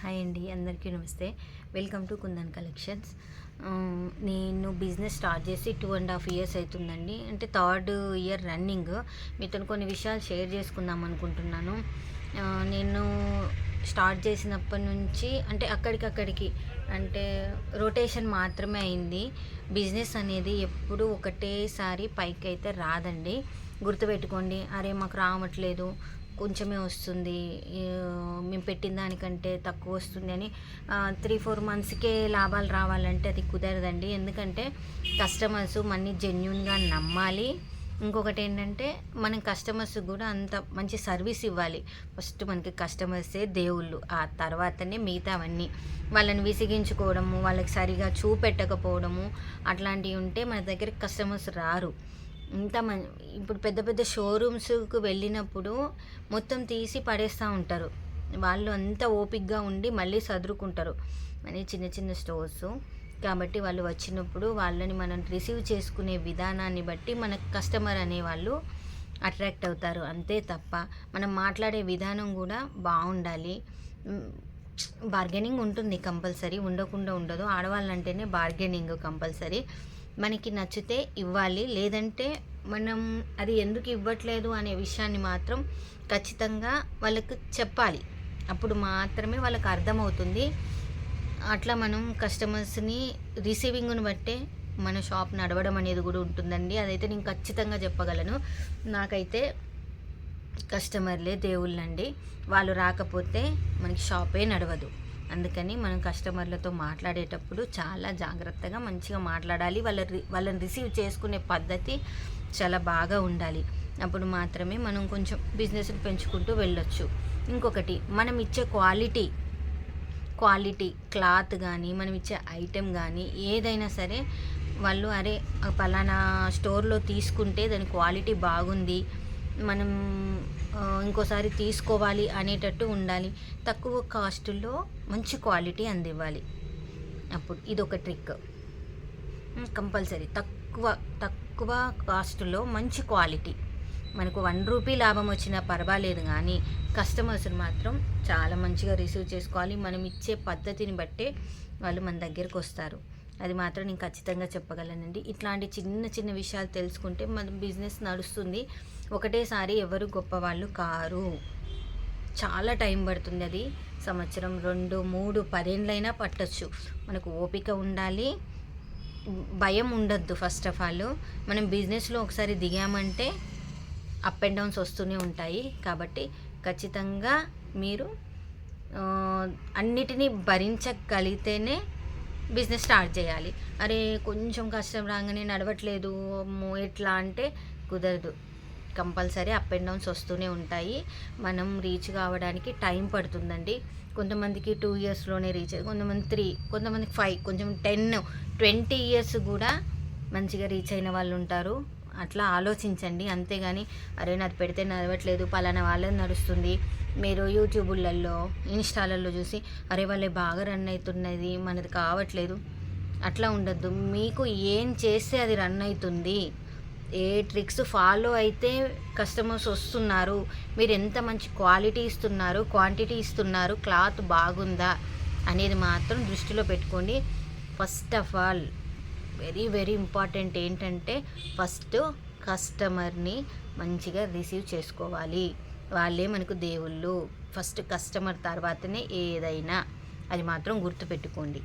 Hi అండి, అందరికీ నమస్తే. Welcome to kundan collections. నేను బిజినెస్ స్టార్ట్ చేసి 2.5 years అవుతుందండి. అంటే థర్డ్ ఇయర్ రన్నింగ్. మీతో కొన్ని విషయాలు షేర్ చేసుకుందాం అనుకుంటున్నాను. నేను స్టార్ట్ చేసినప్పటి నుంచి అంటే అక్కడికక్కడికి అంటే రొటేషన్ మాత్రమే అయింది. బిజినెస్ అనేది ఎప్పుడు ఒకటేసారి పైకి అయితే రాదండి. గుర్తుపెట్టుకోండి. అరే మాకు రావట్లేదు, కొంచెమే వస్తుంది, మేము పెట్టిన దానికంటే తక్కువ వస్తుంది అని 3-4 monthsకే లాభాలు రావాలంటే అది కుదరదండి. ఎందుకంటే కస్టమర్స్ మనని జెన్యూన్గా నమ్మాలి. ఇంకొకటి ఏంటంటే మనం కస్టమర్స్ కూడా అంత మంచి సర్వీస్ ఇవ్వాలి. ఫస్ట్ మనకి కస్టమర్సే దేవుళ్ళు, ఆ తర్వాతనే మిగతావన్నీ. వాళ్ళని విసిగించుకోవడము, వాళ్ళకి సరిగా చూపెట్టకపోవడము అట్లాంటివి ఉంటే మన దగ్గర కస్టమర్స్ రారు. ఇప్పుడు పెద్ద పెద్ద షోరూమ్స్కి వెళ్ళినప్పుడు మొత్తం తీసి పడేస్తూ ఉంటారు. వాళ్ళు అంత ఓపిక్గా ఉండి మళ్ళీ సదురుకుంటారు. అని చిన్న చిన్న స్టోర్స్ కాబట్టి వాళ్ళు వచ్చినప్పుడు వాళ్ళని మనం రిసీవ్ చేసుకునే విధానాన్ని బట్టి మన కస్టమర్ అనేవాళ్ళు అట్రాక్ట్ అవుతారు. అంతే తప్ప మనం మాట్లాడే విధానం కూడా బాగుండాలి. బార్గెనింగ్ ఉంటుంది కంపల్సరీ, ఉండకుండా ఉండదు. ఆడవాళ్ళంటేనే బార్గెనింగ్ కంపల్సరీ. మనకి నచ్చితే ఇవ్వాలి, లేదంటే మనం అది ఎందుకు ఇవ్వట్లేదు అనే విషయాన్ని మాత్రం ఖచ్చితంగా వాళ్ళకు చెప్పాలి. అప్పుడు మాత్రమే వాళ్ళకి అర్థమవుతుంది. అట్లా మనం కస్టమర్స్ని రిసీవింగ్ను బట్టే మన షాప్ నడవడం అనేది కూడా ఉంటుందండి. అదైతే నేను ఖచ్చితంగా చెప్పగలను. నాకైతే కస్టమర్లే దేవుళ్ళండి. వాళ్ళు రాకపోతే మనకి షాపే నడవదు. అందుకని మనం కస్టమర్లతో మాట్లాడేటప్పుడు చాలా జాగ్రత్తగా మంచిగా మాట్లాడాలి. వాళ్ళని రిసీవ్ చేసుకునే పద్ధతి చాలా బాగా ఉండాలి. అప్పుడు మాత్రమే మనం కొంచెం బిజినెస్ని పెంచుకుంటూ వెళ్ళొచ్చు. ఇంకొకటి, మనం ఇచ్చే క్వాలిటీ క్లాత్ కానీ, మనం ఇచ్చే ఐటెం కానీ ఏదైనా సరే వాళ్ళు అరే పలానా స్టోర్లో తీసుకుంటే దాని క్వాలిటీ బాగుంది, మనం ఇంకోసారి తీసుకోవాలి అనేటట్టు ఉండాలి. తక్కువ కాస్ట్లో మంచి క్వాలిటీ అందివ్వాలి. అప్పుడు ఇదొక ట్రిక్ కంపల్సరీ. తక్కువ కాస్ట్లో మంచి క్వాలిటీ. మనకు 1 రూపీ లాభం వచ్చినా పర్వాలేదు, కానీ కస్టమర్స్ని మాత్రం చాలా మంచిగా రిసీవ్ చేసుకోవాలి. మనం ఇచ్చే పద్ధతిని బట్టే వాళ్ళు మన దగ్గరికి వస్తారు. అది మాత్రం నేను ఖచ్చితంగా చెప్పగలనండి. ఇట్లాంటి చిన్న చిన్న విషయాలు తెలుసుకుంటే మన బిజినెస్ నడుస్తుంది. ఒకటేసారి ఎవరు గొప్పవాళ్ళు కారు. చాలా టైం పడుతుంది. అది 1, 2, 3, 10 ఏళ్ళైనా పట్టొచ్చు. మనకు ఓపిక ఉండాలి, భయం ఉండద్దు. ఫస్ట్ ఆఫ్ ఆల్ మనం బిజినెస్లో ఒకసారి దిగామంటే అప్ అండ్ డౌన్స్ వస్తూనే ఉంటాయి. కాబట్టి ఖచ్చితంగా మీరు అన్నిటినీ భరించగలిగితేనే బిజినెస్ స్టార్ట్ చేయాలి. అరే కొంచెం కష్టం రాగానే నడవట్లేదు ఎట్లా అంటే కుదరదు. కంపల్సరీ అప్ అండ్ డౌన్స్ వస్తూనే ఉంటాయి. మనం రీచ్ కావడానికి టైం పడుతుందండి. కొంతమందికి 2 yearsలోనే రీచ్, కొంతమంది 3, కొంతమందికి 5, కొంచెం 10, 20 years కూడా మంచిగా రీచ్ అయిన వాళ్ళు ఉంటారు. అట్లా ఆలోచించండి. అంతేగాని అరే నాది పెడితే నడవట్లేదు, పలానా వాళ్ళది నడుస్తుంది, మీరు యూట్యూబులలో ఇన్స్టాలలో చూసి అరే వాళ్ళే బాగా రన్ అవుతున్నది మనది కావట్లేదు, అట్లా ఉండద్దు. మీకు ఏం చేస్తే అది రన్ అవుతుంది, ఏ ట్రిక్స్ ఫాలో అయితే కస్టమర్స్ వస్తున్నారు, మీరు ఎంత మంచి క్వాలిటీ ఇస్తున్నారు, క్వాంటిటీ ఇస్తున్నారు, క్లాత్ బాగుందా అనేది మాత్రం దృష్టిలో పెట్టుకోండి. First of all very very important ఏంటంటే ఫస్ట్ కస్టమర్ని మంచిగా రిసీవ్ చేసుకోవాలి. వాళ్ళే మనకు దేవుళ్ళు. ఫస్ట్ కస్టమర్ తర్వాతనే ఏదైనా, అది మాత్రం గుర్తుపెట్టుకోండి.